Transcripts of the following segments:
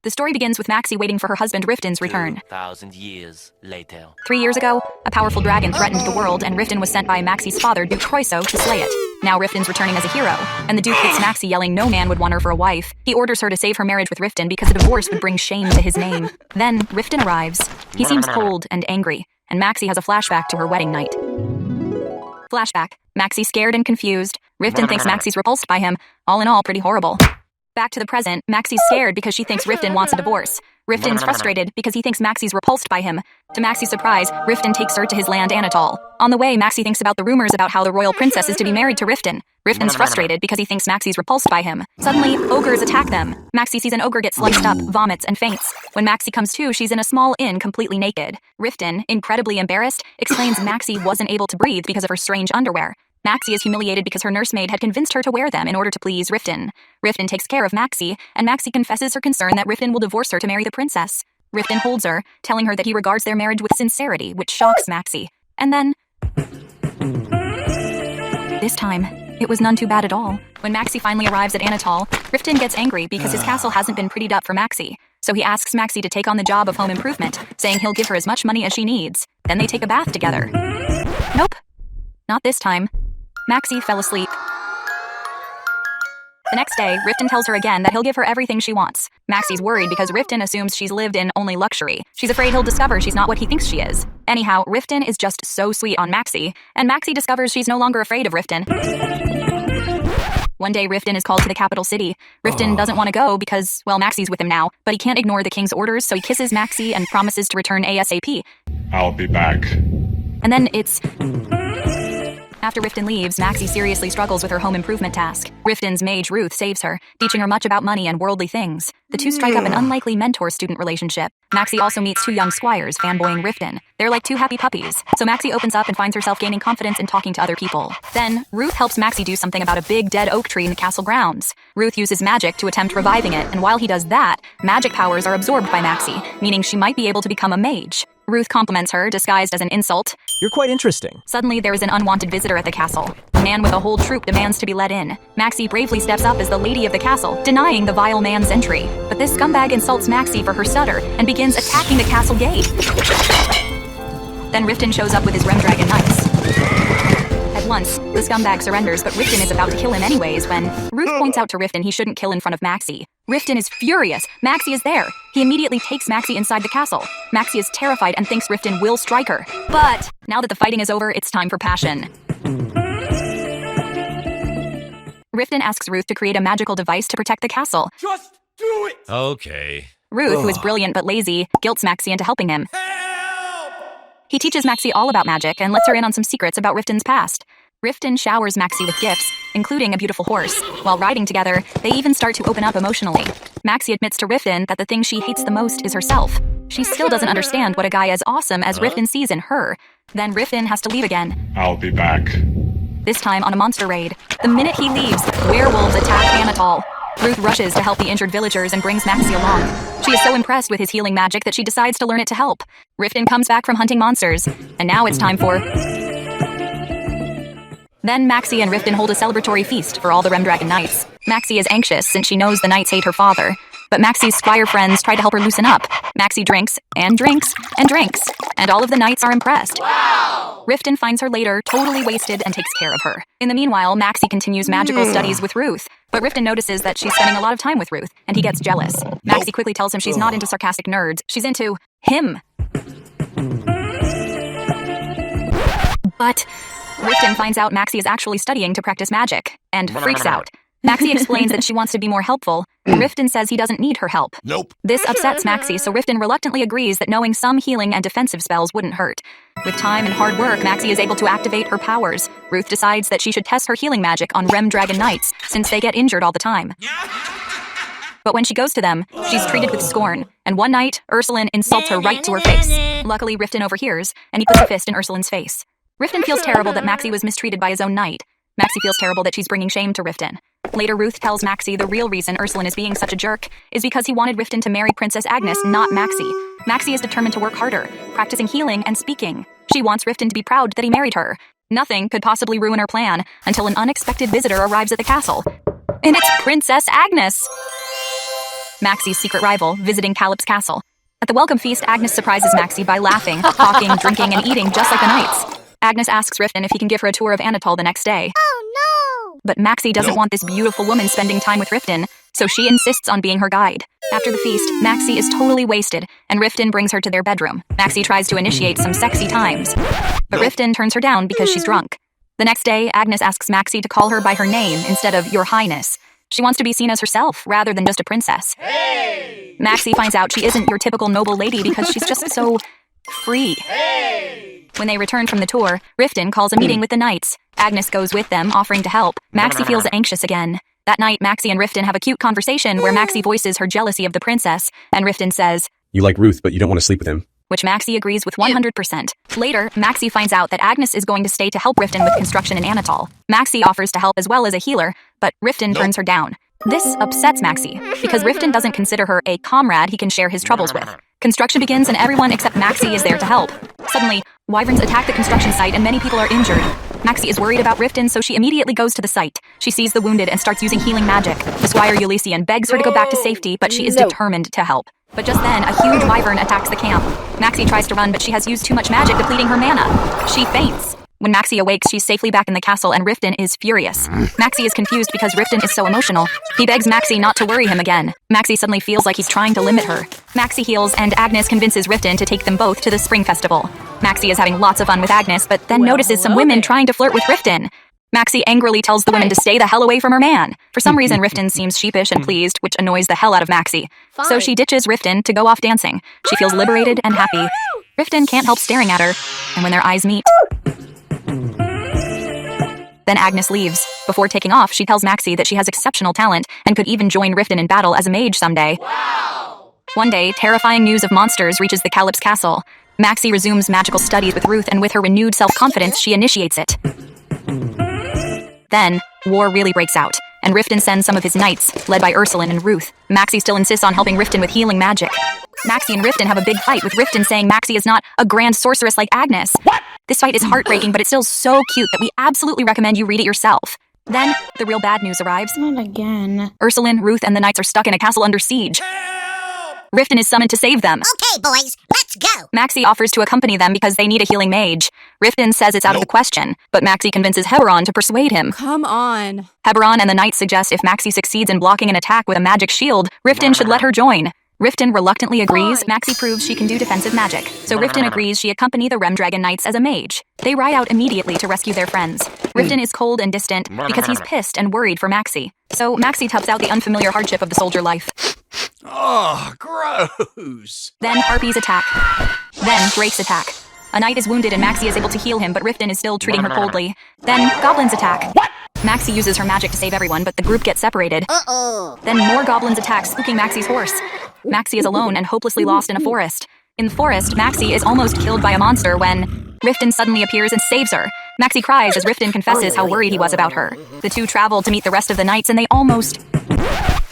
The story begins with Maxie waiting for her husband Riften's return. 2,000 years later. 3 years ago, a powerful dragon threatened the world, and Riften was sent by Maxie's father, Duke Croiso, to slay it. Now Riften's returning as a hero, and the Duke hits Maxie, yelling no man would want her for a wife. He orders her to save her marriage with Riften because a divorce would bring shame to his name. Then Riften arrives. He seems cold and angry, and Maxie has a flashback to her wedding night. Flashback. Maxie scared and confused. Riften thinks Maxie's repulsed by him. All in all, pretty horrible. Back to the present, Maxie's scared because she thinks Riften wants a divorce. Riften's frustrated because he thinks Maxie's repulsed by him. To Maxie's surprise, Riften takes her to his land Anatol. On the way, Maxie thinks about the rumors about how the royal princess is to be married to Riften. Riften's frustrated because he thinks Maxie's repulsed by him. Suddenly, ogres attack them. Maxie sees an ogre get sliced up, vomits, and faints. When Maxie comes to, she's in a small inn completely naked. Riften, incredibly embarrassed, explains Maxie wasn't able to breathe because of her strange underwear. Maxie is humiliated because her nursemaid had convinced her to wear them in order to please Riften. Riften takes care of Maxie, and Maxie confesses her concern that Riften will divorce her to marry the princess. Riften holds her, telling her that he regards their marriage with sincerity, which shocks Maxie. And then... this time, it was none too bad at all. When Maxie finally arrives at Anatol, Riften gets angry because his castle hasn't been prettied up for Maxie. So he asks Maxie to take on the job of home improvement, saying he'll give her as much money as she needs. Then they take a bath together. Nope. Not this time. Maxie fell asleep. The next day, Riften tells her again that he'll give her everything she wants. Maxie's worried because Riften assumes she's lived in only luxury. She's afraid he'll discover she's not what he thinks she is. Anyhow, Riften is just so sweet on Maxie, and Maxie discovers she's no longer afraid of Riften. One day, Riften is called to the capital city. Riften doesn't want to go because, well, Maxie's with him now, but he can't ignore the king's orders, so he kisses Maxie and promises to return ASAP. I'll be back. And then it's... After Riften leaves, Maxie seriously struggles with her home improvement task. Riften's mage Ruth saves her, teaching her much about money and worldly things. The two strike up an unlikely mentor-student relationship. Maxie also meets two young squires, fanboying Riften. They're like two happy puppies, so Maxie opens up and finds herself gaining confidence in talking to other people. Then, Ruth helps Maxie do something about a big dead oak tree in the castle grounds. Ruth uses magic to attempt reviving it, and while he does that, magic powers are absorbed by Maxie, meaning she might be able to become a mage. Ruth compliments her, disguised as an insult. You're quite interesting. Suddenly, there is an unwanted visitor at the castle. A man with a whole troop demands to be let in. Maxie bravely steps up as the lady of the castle, denying the vile man's entry. But this scumbag insults Maxie for her stutter and begins attacking the castle gate. Then Riften shows up with his Remdragon knights. At once, the scumbag surrenders, but Riften is about to kill him anyways when Ruth points out to Riften he shouldn't kill in front of Maxie. Riften is furious. Maxie is there. He immediately takes Maxie inside the castle. Maxie is terrified and thinks Riften will strike her. But now that the fighting is over, it's time for passion. Riften asks Ruth to create a magical device to protect the castle. Just do it! Okay. Ruth, who is brilliant but lazy, guilts Maxie into helping him. Help! He teaches Maxie all about magic and lets her in on some secrets about Riften's past. Riften showers Maxie with gifts, including a beautiful horse. While riding together, they even start to open up emotionally. Maxie admits to Riften that the thing she hates the most is herself. She still doesn't understand what a guy as awesome as Riften sees in her. Then Riften has to leave again. I'll be back. This time on a monster raid. The minute he leaves, werewolves attack Anatol. Ruth rushes to help the injured villagers and brings Maxie along. She is so impressed with his healing magic that she decides to learn it to help. Riften comes back from hunting monsters, and now it's time for... Then Maxie and Riften hold a celebratory feast for all the Remdragon knights. Maxie is anxious since she knows the knights hate her father. But Maxie's squire friends try to help her loosen up. Maxie drinks, and drinks, and drinks. And all of the knights are impressed. Wow! Riften finds her later, totally wasted, and takes care of her. In the meanwhile, Maxie continues magical studies with Ruth. But Riften notices that she's spending a lot of time with Ruth, and he gets jealous. Maxie quickly tells him she's not into sarcastic nerds. She's into him. But Riften finds out Maxie is actually studying to practice magic, and freaks out. Maxie explains that she wants to be more helpful. Riften says he doesn't need her help. Nope. This upsets Maxie, so Riften reluctantly agrees that knowing some healing and defensive spells wouldn't hurt. With time and hard work, Maxie is able to activate her powers. Ruth decides that she should test her healing magic on Remdragon knights, since they get injured all the time. But when she goes to them, she's treated with scorn, and one night, Ursuline insults her right to her face. Luckily, Riften overhears, and he puts a fist in Ursuline's face. Riften feels terrible that Maxie was mistreated by his own knight. Maxie feels terrible that she's bringing shame to Riften. Later, Ruth tells Maxie the real reason Ursuline is being such a jerk is because he wanted Riften to marry Princess Agnes, not Maxie. Maxie is determined to work harder, practicing healing and speaking. She wants Riften to be proud that he married her. Nothing could possibly ruin her plan until an unexpected visitor arrives at the castle. And it's Princess Agnes! Maxie's secret rival, visiting Calip's castle. At the welcome feast, Agnes surprises Maxie by laughing, talking, drinking, and eating just like the knights. Agnes asks Riften if he can give her a tour of Anatole the next day. Oh no! But Maxie doesn't want this beautiful woman spending time with Riften, so she insists on being her guide. After the feast, Maxie is totally wasted, and Riften brings her to their bedroom. Maxie tries to initiate some sexy times, but Riften turns her down because she's drunk. The next day, Agnes asks Maxie to call her by her name instead of Your Highness. She wants to be seen as herself, rather than just a princess. Hey! Maxie finds out she isn't your typical noble lady because she's just so free. Hey! When they return from the tour, Riften calls a meeting with the knights. Agnes goes with them, offering to help. Maxie feels anxious again. That night, Maxie and Riften have a cute conversation where Maxie voices her jealousy of the princess, and Riften says, You like Ruth, but you don't want to sleep with him. which Maxie agrees with 100%. Later, Maxie finds out that Agnes is going to stay to help Riften with construction in Anatole. Maxie offers to help as well as a healer, but Riften turns her down. This upsets Maxie, because Riften doesn't consider her a comrade he can share his troubles with. Construction begins and everyone except Maxie is there to help. Suddenly, wyverns attack the construction site and many people are injured. Maxie is worried about Riften, so she immediately goes to the site. She sees the wounded and starts using healing magic. The Squire Ulyssean begs her to go back to safety, but she is determined to help. But just then, a huge wyvern attacks the camp. Maxie tries to run, but she has used too much magic, depleting her mana. She faints. When Maxie awakes, she's safely back in the castle and Riften is furious. Maxie is confused because Riften is so emotional. He begs Maxie not to worry him again. Maxie suddenly feels like he's trying to limit her. Maxie heals and Agnes convinces Riften to take them both to the spring festival. Maxie is having lots of fun with Agnes, but then notices some women trying to flirt with Riften. Maxie angrily tells the women to stay the hell away from her man. For some reason, Riften seems sheepish and pleased, which annoys the hell out of Maxie. So she ditches Riften to go off dancing. She feels liberated and happy. Riften can't help staring at her, and when their eyes meet... Then Agnes leaves. Before taking off, she tells Maxie that she has exceptional talent and could even join Riften in battle as a mage someday. Wow! One day, terrifying news of monsters reaches the Calip's castle. Maxie resumes magical studies with Ruth, and with her renewed self-confidence, she initiates it. Then, war really breaks out, and Riften sends some of his knights, led by Ursulin and Ruth. Maxie still insists on helping Riften with healing magic. Maxie and Riften have a big fight, with Riften saying Maxie is not a grand sorceress like Agnes. This fight is heartbreaking, but it's still so cute that we absolutely recommend you read it yourself. Then, the real bad news arrives. Not again. Ursulin, Ruth, and the knights are stuck in a castle under siege. Help! Riften is summoned to save them. Okay, boys, let's go. Maxie offers to accompany them because they need a healing mage. Riften says it's out of the question, but Maxie convinces Heberon to persuade him. Come on. Heberon and the knights suggest if Maxie succeeds in blocking an attack with a magic shield, Riften should let her join. Riften reluctantly agrees. Maxie proves she can do defensive magic, so Riften agrees she accompany the Remdragon Knights as a mage. They ride out immediately to rescue their friends. Riften is cold and distant because he's pissed and worried for Maxie. So Maxie toughs out the unfamiliar hardship of the soldier life. Oh, gross! Then harpies attack. Then drakes attack. A knight is wounded and Maxie is able to heal him, but Riften is still treating her coldly. Then goblins attack. Maxie uses her magic to save everyone, but the group gets separated. Uh-oh. Then more goblins attack, spooking Maxie's horse. Maxie is alone and hopelessly lost in a forest. In the forest, Maxie is almost killed by a monster when Riften suddenly appears and saves her. Maxie cries as Riften confesses how worried he was about her. The two travel to meet the rest of the knights and they almost...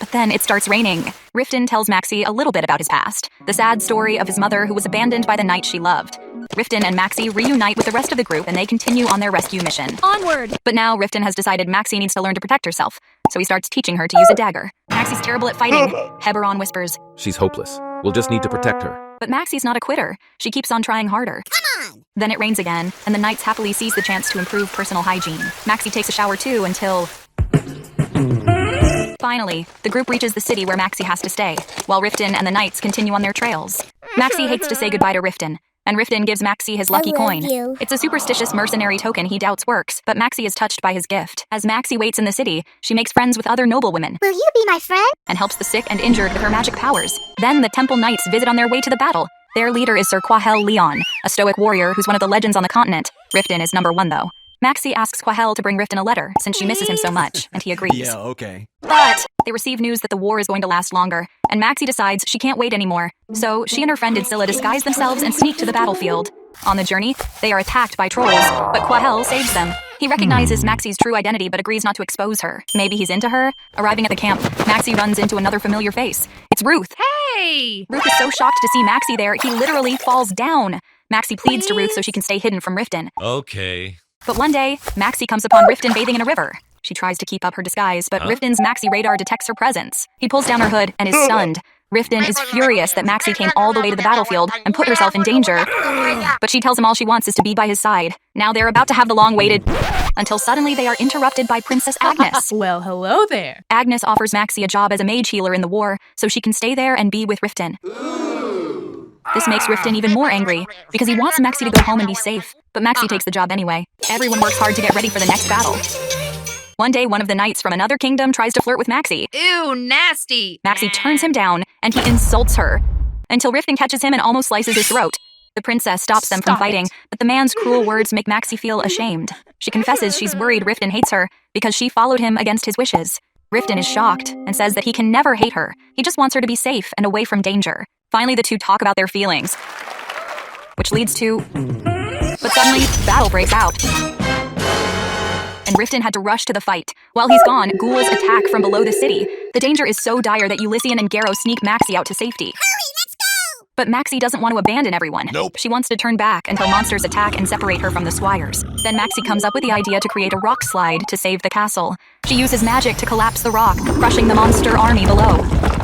But then it starts raining. Riften tells Maxie a little bit about his past. The sad story of his mother who was abandoned by the knight she loved. Riften and Maxie reunite with the rest of the group and they continue on their rescue mission. Onward. But now Riften has decided Maxie needs to learn to protect herself, so he starts teaching her to use a dagger. Maxie's terrible at fighting. Heberon whispers, She's hopeless. We'll just need to protect her. but Maxie's not a quitter. She keeps on trying harder. Come on. Then it rains again, and the knights happily seize the chance to improve personal hygiene. Maxie takes a shower too until... Finally, the group reaches the city where Maxie has to stay, while Riften and the knights continue on their trails. Maxie hates to say goodbye to Riften, and Riften gives Maxie his lucky love coin. you. It's a superstitious mercenary token he doubts works, but Maxie is touched by his gift. As Maxie waits in the city, she makes friends with other noblewomen Will you be my friend? and helps the sick and injured with her magic powers. Then the temple knights visit on their way to the battle. Their leader is Sir Quahel Leon, a stoic warrior who's one of the legends on the continent. Riften is number 1 though. Maxie asks Quahel to bring Riften a letter, since she misses him so much, and he agrees. Yeah, okay. But they receive news that the war is going to last longer, and Maxie decides she can't wait anymore. So she and her friend Idsilla disguise themselves and sneak to the battlefield. On the journey, they are attacked by trolls, but Quahel saves them. He recognizes Maxie's true identity but agrees not to expose her. Maybe he's into her? Arriving at the camp, Maxie runs into another familiar face. It's Ruth. Hey! Ruth is so shocked to see Maxie there, he literally falls down. Maxie pleads to Ruth so she can stay hidden from Riften. Okay. But one day, Maxie comes upon Riften bathing in a river. She tries to keep up her disguise, but Riften's Maxi radar detects her presence. He pulls down her hood and is stunned. Riften is furious that Maxi came all the way to the battlefield and put herself in danger. But she tells him all she wants is to be by his side. Now they're about to have the long-awaited... until suddenly they are interrupted by Princess Agnes. Well, hello there. Agnes offers Maxi a job as a mage healer in the war, so she can stay there and be with Riften. This makes Riften even more angry, because he wants Maxi to go home and be safe. But Maxi takes the job anyway. Everyone works hard to get ready for the next battle. One day, one of the knights from another kingdom tries to flirt with Maxi. Ew, nasty. Maxi turns him down, and he insults her, until Riften catches him and almost slices his throat. The princess stops them from fighting, but the man's cruel words make Maxi feel ashamed. She confesses she's worried Riften hates her, because she followed him against his wishes. Riften is shocked, and says that he can never hate her. He just wants her to be safe and away from danger. Finally, the two talk about their feelings, which leads to... But suddenly, battle breaks out. And Riften had to rush to the fight. While he's gone, ghouls attack from below the city. The danger is so dire that Ulysses and Garrow sneak Maxi out to safety. Hurry, let's go! But Maxi doesn't want to abandon everyone. Nope. She wants to turn back until monsters attack and separate her from the squires. Then Maxi comes up with the idea to create a rock slide to save the castle. She uses magic to collapse the rock, crushing the monster army below.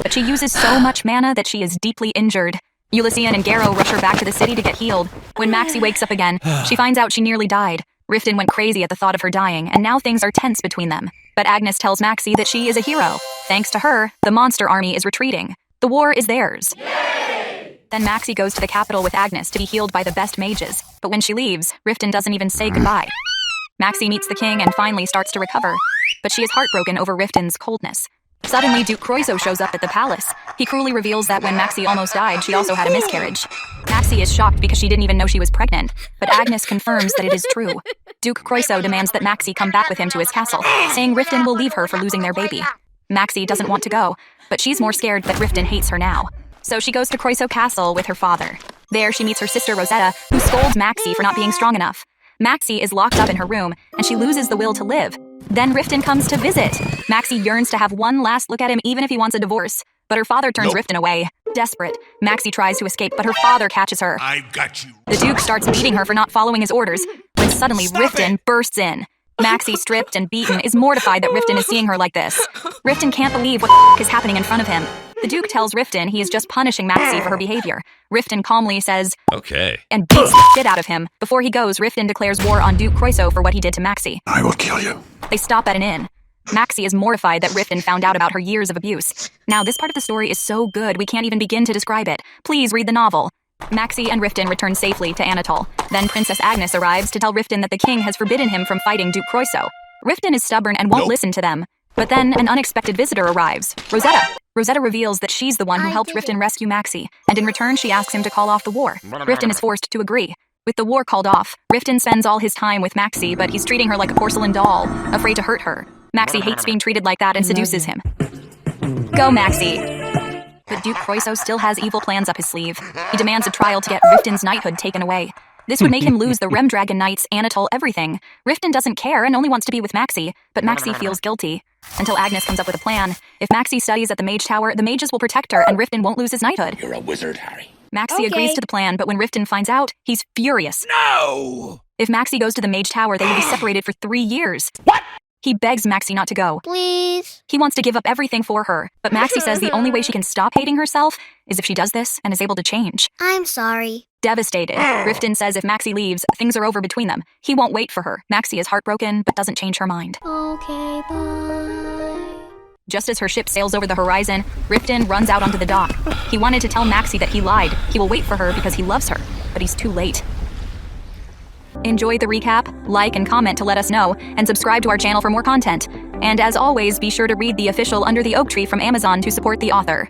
But she uses so much mana that she is deeply injured. Ulysses and Garrow rush her back to the city to get healed. When Maxi wakes up again, she finds out she nearly died. Riften went crazy at the thought of her dying, and now things are tense between them. But Agnes tells Maxi that she is a hero. Thanks to her, the monster army is retreating. The war is theirs. Yay! Then Maxi goes to the capital with Agnes to be healed by the best mages. But when she leaves, Riften doesn't even say goodbye. Maxi meets the king and finally starts to recover. But she is heartbroken over Riften's coldness. Suddenly, Duke Croiso shows up at the palace. He cruelly reveals that when Maxi almost died, she also had a miscarriage. Maxi is shocked because she didn't even know she was pregnant, but Agnes confirms that it is true. Duke Croiso demands that Maxi come back with him to his castle, saying Riften will leave her for losing their baby. Maxi doesn't want to go, but she's more scared that Riften hates her now. So she goes to Croiso Castle with her father. There, she meets her sister Rosetta, who scolds Maxi for not being strong enough. Maxi is locked up in her room, and she loses the will to live. Then Riften comes to visit. Maxi yearns to have one last look at him even if he wants a divorce. But her father turns Riften away. Desperate, Maxi tries to escape, but her father catches her. I've got you. The Duke starts beating her for not following his orders, when suddenly Riften bursts in. Maxi, stripped and beaten, is mortified that Riften is seeing her like this. Riften can't believe what is happening in front of him. The Duke tells Riften he is just punishing Maxi for her behavior. Riften calmly says, Okay. and beats the shit out of him. Before he goes, Riften declares war on Duke Croiso for what he did to Maxi. I will kill you. They stop at an inn. Maxi is mortified that Riften found out about her years of abuse. Now, this part of the story is so good we can't even begin to describe it. Please read the novel. Maxi and Riften return safely to Anatole. Then Princess Agnes arrives to tell Riften that the king has forbidden him from fighting Duke Croiso. Riften is stubborn and won't listen to them. But then an unexpected visitor arrives, Rosetta. Rosetta reveals that she's the one who helped Riften rescue Maxi, and in return she asks him to call off the war. Riften is forced to agree. With the war called off, Riften spends all his time with Maxi, but he's treating her like a porcelain doll, afraid to hurt her. Maxi hates being treated like that and seduces him. Go, Maxi! But Duke Croiso still has evil plans up his sleeve. He demands a trial to get Riften's knighthood taken away. This would make him lose the Remdragon Knights, Anatole, everything. Riften doesn't care and only wants to be with Maxi, but Maxi feels guilty. Until Agnes comes up with a plan. If Maxi studies at the Mage Tower, the mages will protect her and Riften won't lose his knighthood. You're a wizard, Harry. Maxi agrees to the plan, but when Riften finds out, he's furious. No! If Maxi goes to the Mage Tower, they will be separated for 3 years. What? He begs Maxi not to go. Please. He wants to give up everything for her, but Maxi says the only way she can stop hating herself is if she does this and is able to change. I'm sorry. Devastated, Riften says if Maxi leaves, things are over between them. He won't wait for her. Maxi is heartbroken, but doesn't change her mind. Okay, bye. Just as her ship sails over the horizon, Riften runs out onto the dock. He wanted to tell Maxi that he lied. He will wait for her because he loves her, but he's too late. Enjoy the recap, like and comment to let us know, and subscribe to our channel for more content. And as always, be sure to read the official Under the Oak Tree from Amazon to support the author.